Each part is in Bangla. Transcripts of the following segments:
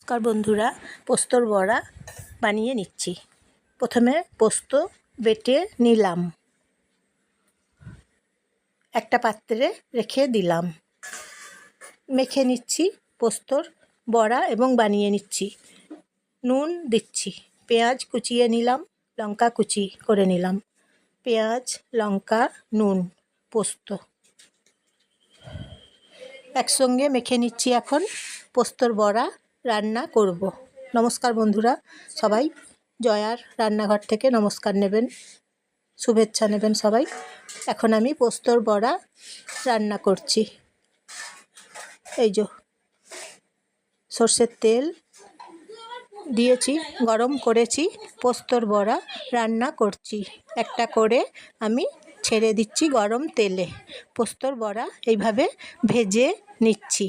নমস্কার বন্ধুরা, পোস্তর বড়া বানিয়ে নিচ্ছি। প্রথমে পোস্ত বেটে নিলাম, একটা পাত্রে রেখে দিলাম। মেখে নিচ্ছি পোস্তর বড়া এবং বানিয়ে নিচ্ছি। নুন দিচ্ছি, পেঁয়াজ কুচিয়ে নিলাম, লঙ্কা কুচি করে নিলাম। পেঁয়াজ, লঙ্কা, নুন, পোস্ত একসঙ্গে মেখে নিচ্ছি। এখন পোস্তর বড়া রান্না করব। নমস্কার বন্ধুরা, সবাই জয়ার রান্নাঘর থেকে নমস্কার নেবেন, শুভেচ্ছা নেবেন সবাই। এখন আমি পোস্তর বড়া রান্না করছি। এই যে সর্ষের তেল দিয়েছি, গরম করেছি, পোস্তর বড়া রান্না করছি। একটা করে আমি ছেড়ে দিচ্ছি গরম তেলে। পোস্তর বড়া এইভাবে ভেজে নিচ্ছি।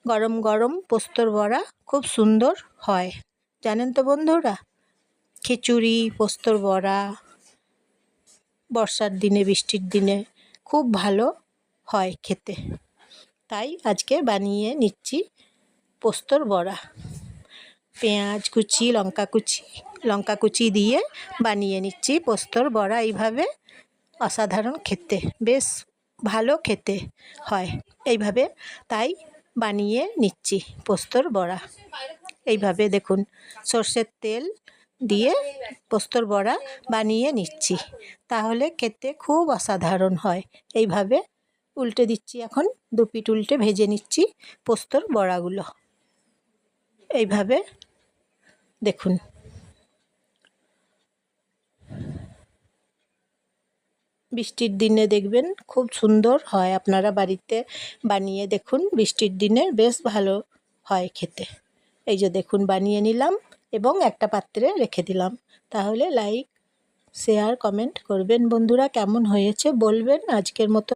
গরম গরম পোস্তর বড়া খুব সুন্দর হয়, জানেন তো বন্ধুরা। খিচুড়ি, পোস্তর বড়া বর্ষার দিনে, বৃষ্টির দিনে খুব ভালো হয় খেতে। তাই আজকে বানিয়ে নিচ্ছি পোস্তর বড়া। পেঁয়াজ কুচি, লঙ্কা কুচি দিয়ে বানিয়ে নিচ্ছি পোস্তর বড়া। এইভাবে অসাধারণ খেতে, বেশ ভালো খেতে হয় এইভাবে, তাই বানিয়ে নিচ্ছি পোস্তর বড়া। এইভাবে দেখুন, সর্ষের তেল দিয়ে পোস্তর বড়া বানিয়ে নিচ্ছি, তাহলে খেতে খুব অসাধারণ হয়। এইভাবে উল্টে দিচ্ছি, এখন দু পিঠ উল্টে ভেজে নিচ্ছি পোস্তর বড়াগুলো। এইভাবে দেখুন, বৃষ্টির দিনে দেখবেন খুব সুন্দর হয়। আপনারা বাড়িতে বানিয়ে দেখুন, বৃষ্টির দিনে বেশ ভালো হয় খেতে। এই যে দেখুন, বানিয়ে নিলাম এবং একটা পাত্রে রেখে দিলাম। তাহলে লাইক, শেয়ার, কমেন্ট করবেন বন্ধুরা। কেমন হয়েছে বলবেন। আজকের মতো